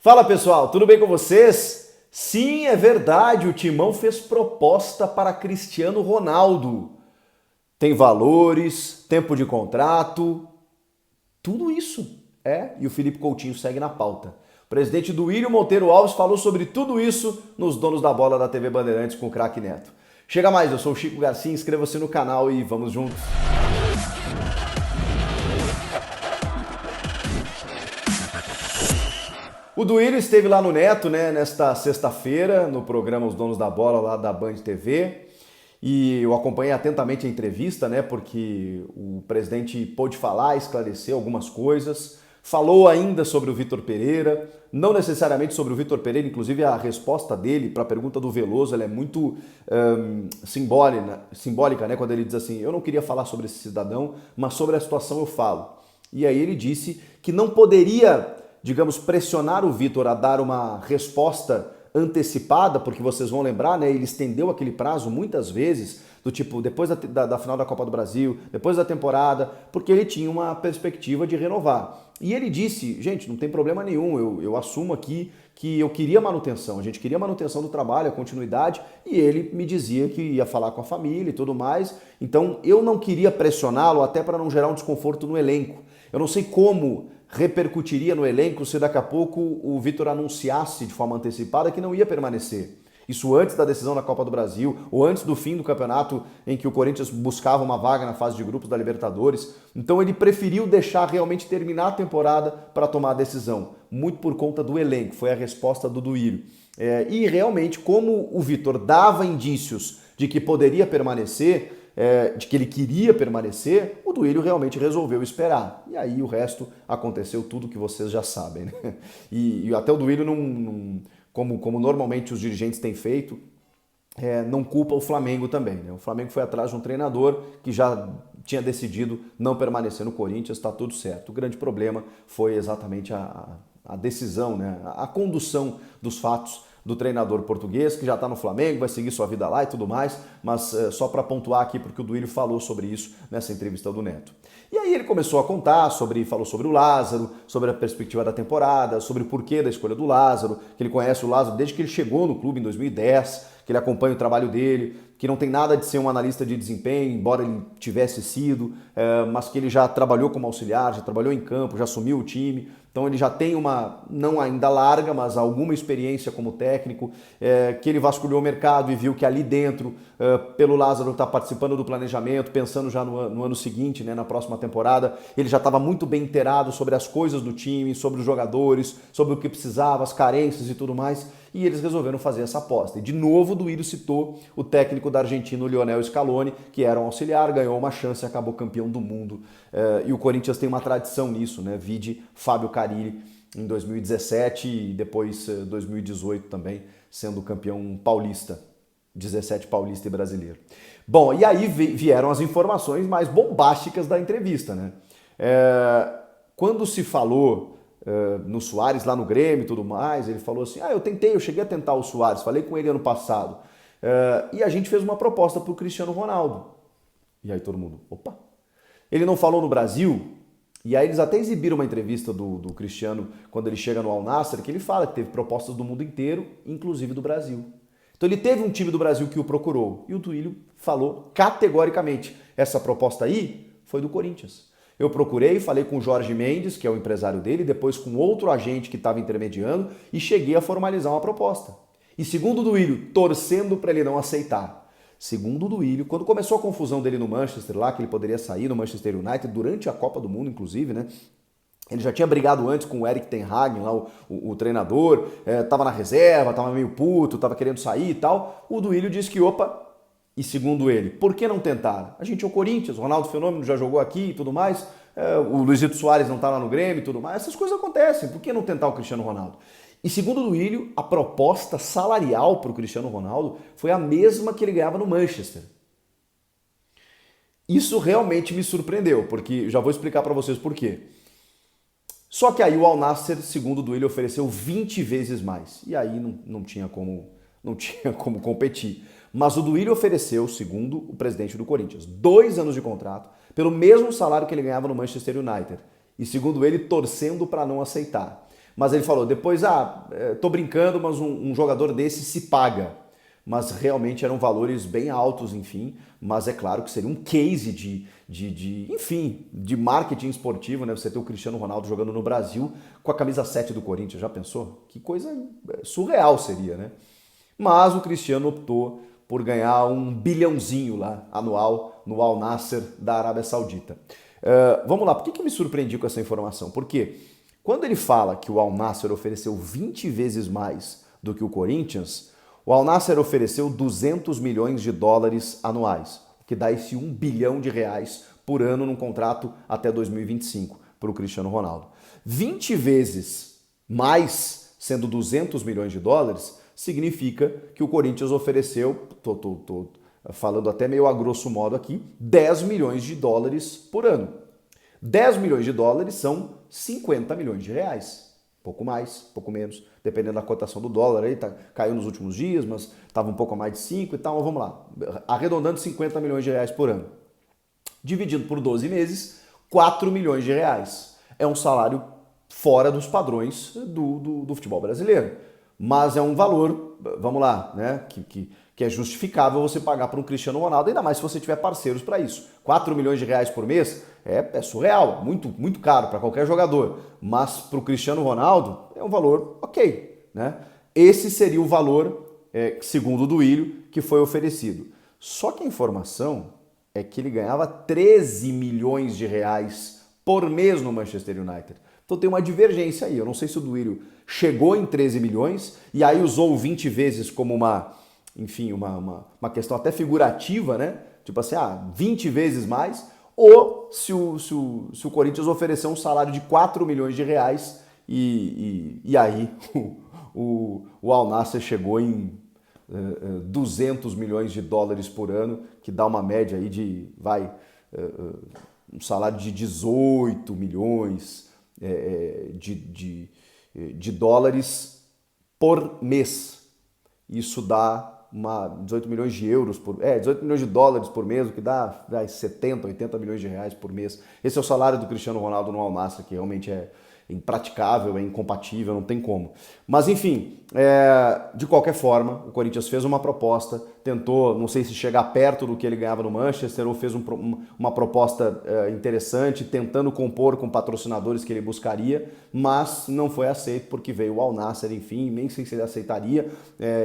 Fala pessoal, tudo bem com vocês? Sim, é verdade, o Timão fez proposta para Cristiano Ronaldo. Tem valores, tempo de contrato, tudo isso. E o Felipe Coutinho segue na pauta. O presidente Duílio Monteiro Alves falou sobre tudo isso nos Donos da Bola da TV Bandeirantes com o craque Neto. Chega mais, eu sou o Chico Garcia, inscreva-se no canal e vamos juntos. O Duílio esteve lá no Neto, nesta sexta-feira, no programa Os Donos da Bola, lá da Band TV, e eu acompanhei atentamente a entrevista, porque o presidente pôde falar, esclarecer algumas coisas, falou ainda sobre o Vitor Pereira, não necessariamente sobre o Vitor Pereira, inclusive a resposta dele para a pergunta do Veloso, ela é muito simbólica, quando ele diz assim, eu não queria falar sobre esse cidadão, mas sobre a situação eu falo. E aí ele disse que não poderia, digamos, pressionar o Vitor a dar uma resposta antecipada, porque vocês vão lembrar, ele estendeu aquele prazo muitas vezes, do tipo, depois da final da Copa do Brasil, depois da temporada, porque ele tinha uma perspectiva de renovar. E ele disse, gente, não tem problema nenhum, eu assumo aqui que eu queria manutenção, a gente queria manutenção do trabalho, a continuidade, e ele me dizia que ia falar com a família e tudo mais, então eu não queria pressioná-lo até para não gerar um desconforto no elenco. Eu não sei como repercutiria no elenco se daqui a pouco o Vitor anunciasse de forma antecipada que não ia permanecer. Isso antes da decisão da Copa do Brasil, ou antes do fim do campeonato em que o Corinthians buscava uma vaga na fase de grupos da Libertadores. Então ele preferiu deixar realmente terminar a temporada para tomar a decisão, muito por conta do elenco, foi a resposta do Duílio. E realmente, como o Vitor dava indícios de que poderia permanecer, de que ele queria permanecer, o Duílio realmente resolveu esperar. E aí o resto aconteceu tudo que vocês já sabem. E até o Duílio, como normalmente os dirigentes têm feito, não culpa o Flamengo também. O Flamengo foi atrás de um treinador que já tinha decidido não permanecer no Corinthians, está tudo certo. O grande problema foi exatamente a decisão, a condução dos fatos do treinador português, que já está no Flamengo, vai seguir sua vida lá e tudo mais, mas só para pontuar aqui, porque o Duílio falou sobre isso nessa entrevista do Neto. E aí ele começou a contar, falou sobre o Lázaro, sobre a perspectiva da temporada, sobre o porquê da escolha do Lázaro, que ele conhece o Lázaro desde que ele chegou no clube em 2010, que ele acompanha o trabalho dele, que não tem nada de ser um analista de desempenho, embora ele tivesse sido, mas que ele já trabalhou como auxiliar, já trabalhou em campo, já assumiu o time. Então ele já tem uma, não ainda larga, mas alguma experiência como técnico, que ele vasculhou o mercado e viu que ali dentro, pelo Lázaro estar participando do planejamento, pensando já no ano seguinte, na próxima temporada, ele já estava muito bem inteirado sobre as coisas do time, sobre os jogadores, sobre o que precisava, as carências e tudo mais, e eles resolveram fazer essa aposta. E de novo o Duílio citou o técnico da Argentina, o Lionel Scaloni, que era um auxiliar, ganhou uma chance e acabou campeão do mundo. E o Corinthians tem uma tradição nisso, vide Fábio Carille em 2017 e depois 2018 também, sendo campeão paulista, 17 paulista e brasileiro. Bom, e aí vieram as informações mais bombásticas da entrevista, Quando se falou no Suárez lá no Grêmio e tudo mais, ele falou assim, eu cheguei a tentar o Suárez, falei com ele ano passado, e a gente fez uma proposta para o Cristiano Ronaldo. E aí todo mundo, opa, ele não falou no Brasil? E aí eles até exibiram uma entrevista do Cristiano quando ele chega no Al Nassr, que ele fala que teve propostas do mundo inteiro, inclusive do Brasil. Então ele teve um time do Brasil que o procurou, e o Duílio falou categoricamente, essa proposta aí foi do Corinthians. Eu procurei, falei com o Jorge Mendes, que é o empresário dele, depois com outro agente que estava intermediando e cheguei a formalizar uma proposta. E segundo o Duílio, torcendo para ele não aceitar. Segundo o Duílio, quando começou a confusão dele no Manchester lá, que ele poderia sair no Manchester United durante a Copa do Mundo, inclusive, ele já tinha brigado antes com o Erik ten Hag, lá, o treinador, estava na reserva, estava meio puto, estava querendo sair e tal. O Duílio disse que, opa, e segundo ele, por que não tentar? A gente é o Corinthians, o Ronaldo Fenômeno já jogou aqui e tudo mais, o Luizito Soares não está lá no Grêmio e tudo mais, essas coisas acontecem, por que não tentar o Cristiano Ronaldo? E segundo o Duílio, a proposta salarial para o Cristiano Ronaldo foi a mesma que ele ganhava no Manchester. Isso realmente me surpreendeu, porque já vou explicar para vocês por quê. Só que aí o Al Nassr, segundo o Duílio, ofereceu 20 vezes mais. E aí não tinha como competir. Mas o Duílio ofereceu, segundo o presidente do Corinthians, 2 anos de contrato, pelo mesmo salário que ele ganhava no Manchester United. E segundo ele, torcendo para não aceitar. Mas ele falou depois, tô brincando, mas um jogador desse se paga. Mas realmente eram valores bem altos, enfim. Mas é claro que seria um case de marketing esportivo, né? Você ter o Cristiano Ronaldo jogando no Brasil com a camisa 7 do Corinthians, já pensou? Que coisa surreal seria, né? Mas o Cristiano optou por ganhar um bilhãozinho lá, anual, no Al Nassr da Arábia Saudita. Vamos lá, por que eu me surpreendi com essa informação? Porque quando ele fala que o Al Nassr ofereceu 20 vezes mais do que o Corinthians, o Al Nassr ofereceu 200 milhões de dólares anuais, o que dá esse 1 bilhão de reais por ano num contrato até 2025 para o Cristiano Ronaldo. 20 vezes mais, sendo 200 milhões de dólares, significa que o Corinthians ofereceu, tô falando até meio a grosso modo aqui, 10 milhões de dólares por ano. 10 milhões de dólares são 50 milhões de reais. Pouco mais, pouco menos, dependendo da cotação do dólar. Aí caiu nos últimos dias, mas estava um pouco a mais de 5 e tal. Mas vamos lá, arredondando 50 milhões de reais por ano. Dividido por 12 meses, 4 milhões de reais. É um salário fora dos padrões do futebol brasileiro. Mas é um valor, vamos lá, né, que é justificável você pagar para um Cristiano Ronaldo, ainda mais se você tiver parceiros para isso. 4 milhões de reais por mês é surreal, muito, muito caro para qualquer jogador. Mas para o Cristiano Ronaldo é um valor ok, né? Esse seria o valor, segundo o Duílio, que foi oferecido. Só que a informação é que ele ganhava 13 milhões de reais por mês no Manchester United. Então tem uma divergência aí. Eu não sei se o Duílio chegou em 13 milhões e aí usou 20 vezes como uma questão até figurativa, né? Tipo assim, 20 vezes mais. Ou se o Corinthians ofereceu um salário de 4 milhões de reais e aí o Al Nassr chegou em 200 milhões de dólares por ano, que dá uma média aí de, um salário de 18 milhões de dólares por mês. Isso dá 18 milhões de euros 18 milhões de dólares por mês, o que dá 70, 80 milhões de reais por mês. Esse é o salário do Cristiano Ronaldo no Al Nassr, que realmente é impraticável, é incompatível, não tem como. Mas enfim, de qualquer forma, o Corinthians fez uma proposta, tentou, não sei se chegar perto do que ele ganhava no Manchester, ou fez uma proposta interessante, tentando compor com patrocinadores que ele buscaria, mas não foi aceito porque veio o Al Nassr, enfim, nem sei se ele aceitaria,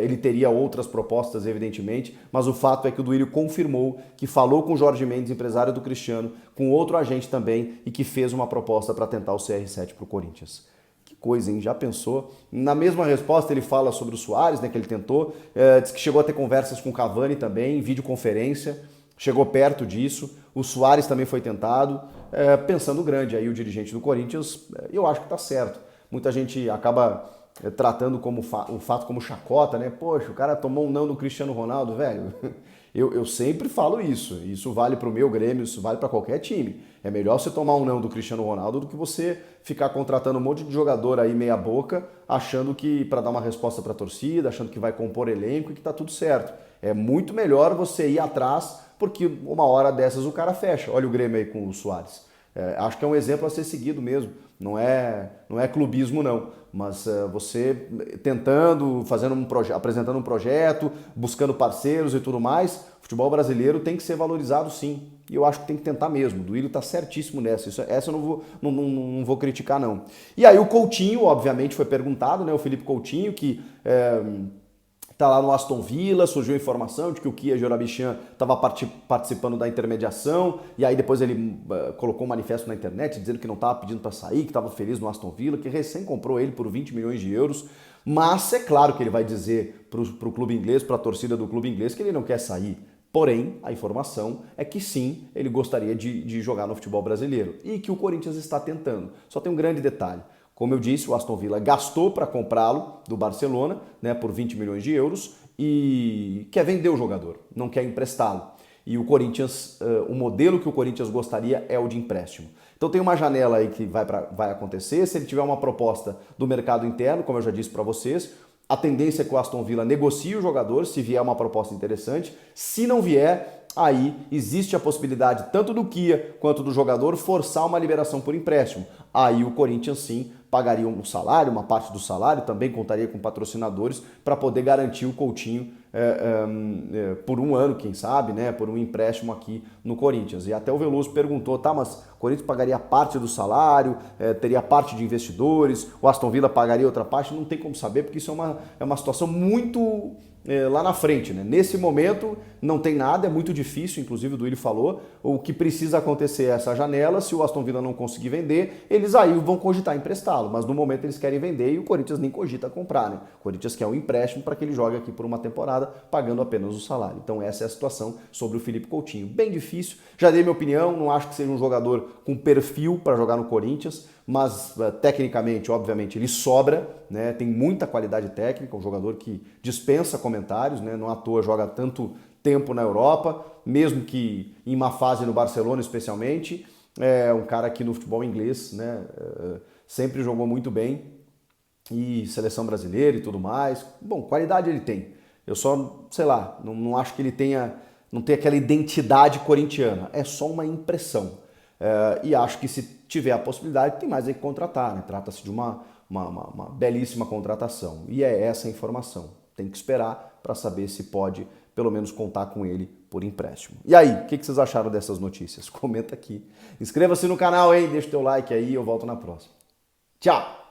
ele teria outras propostas, evidentemente, mas o fato é que o Duílio confirmou que falou com o Jorge Mendes, empresário do Cristiano, com outro agente também, e que fez uma proposta para tentar o CR7 para o Corinthians. Que coisa, hein? Já pensou? Na mesma resposta ele fala sobre o Suárez, né, que ele tentou, diz que chegou a ter conversas com o Cavani também, videoconferência, chegou perto disso, o Suárez também foi tentado, pensando grande aí o dirigente do Corinthians, eu acho que tá certo. Muita gente acaba tratando o fato como chacota, né? Poxa, o cara tomou um não do Cristiano Ronaldo, velho. Eu sempre falo isso vale para o meu Grêmio, isso vale para qualquer time. É melhor você tomar um não do Cristiano Ronaldo do que você ficar contratando um monte de jogador aí meia boca, achando que para dar uma resposta para a torcida, achando que vai compor elenco e que tá tudo certo. É muito melhor você ir atrás, porque uma hora dessas o cara fecha. Olha o Grêmio aí com o Suárez. Acho que é um exemplo a ser seguido mesmo. Não é clubismo não, mas você tentando, apresentando um projeto, buscando parceiros e tudo mais, o futebol brasileiro tem que ser valorizado sim. E eu acho que tem que tentar mesmo. O Duílio está certíssimo nessa. Essa eu não vou criticar não. E aí o Coutinho, obviamente, foi perguntado, né? O Felipe Coutinho, que tá lá no Aston Villa, surgiu a informação de que o Kia Jorabichian estava participando da intermediação, e aí depois ele colocou um manifesto na internet dizendo que não estava pedindo para sair, que estava feliz no Aston Villa, que recém comprou ele por 20 milhões de euros, mas é claro que ele vai dizer para o clube inglês, para a torcida do clube inglês, que ele não quer sair. Porém, a informação é que sim, ele gostaria de jogar no futebol brasileiro, e que o Corinthians está tentando. Só tem um grande detalhe. Como eu disse, o Aston Villa gastou para comprá-lo do Barcelona, né, por 20 milhões de euros e quer vender o jogador, não quer emprestá-lo. E o Corinthians, o modelo que o Corinthians gostaria é o de empréstimo. Então tem uma janela aí que vai acontecer. Se ele tiver uma proposta do mercado interno, como eu já disse para vocês, a tendência é que o Aston Villa negocie o jogador, se vier uma proposta interessante. Se não vier, aí existe a possibilidade tanto do Kia quanto do jogador forçar uma liberação por empréstimo. Aí o Corinthians sim pagariam um salário, uma parte do salário, também contaria com patrocinadores para poder garantir o Coutinho por um ano, quem sabe, né, por um empréstimo aqui no Corinthians. E até o Veloso perguntou, tá, mas o Corinthians pagaria parte do salário, teria parte de investidores, o Aston Villa pagaria outra parte? Não tem como saber, porque isso é uma situação muito lá na frente, né? Nesse momento não tem nada, é muito difícil, inclusive o Duílio falou, o que precisa acontecer é essa janela, se o Aston Villa não conseguir vender, eles aí vão cogitar emprestá-lo, mas no momento eles querem vender e o Corinthians nem cogita comprar, né? O Corinthians quer um empréstimo para que ele jogue aqui por uma temporada, pagando apenas o salário. Então essa é a situação sobre o Felipe Coutinho. Bem difícil, já dei minha opinião, não acho que seja um jogador com perfil para jogar no Corinthians, mas tecnicamente, obviamente, ele sobra, né? Tem muita qualidade técnica, um jogador que dispensa comentários, né? Não à toa joga tanto tempo na Europa, mesmo que em uma fase no Barcelona especialmente, é um cara que no futebol inglês, né? Sempre jogou muito bem, e seleção brasileira e tudo mais. Bom, qualidade ele tem. Eu só, sei lá, não acho que ele não tem aquela identidade corintiana, é só uma impressão. E acho que se tiver a possibilidade, tem mais aí que contratar, né? Trata-se de uma belíssima contratação. E é essa a informação. Tem que esperar para saber se pode, pelo menos, contar com ele por empréstimo. E aí, o que vocês acharam dessas notícias? Comenta aqui. Inscreva-se no canal, hein? Deixa o teu like aí, eu volto na próxima. Tchau!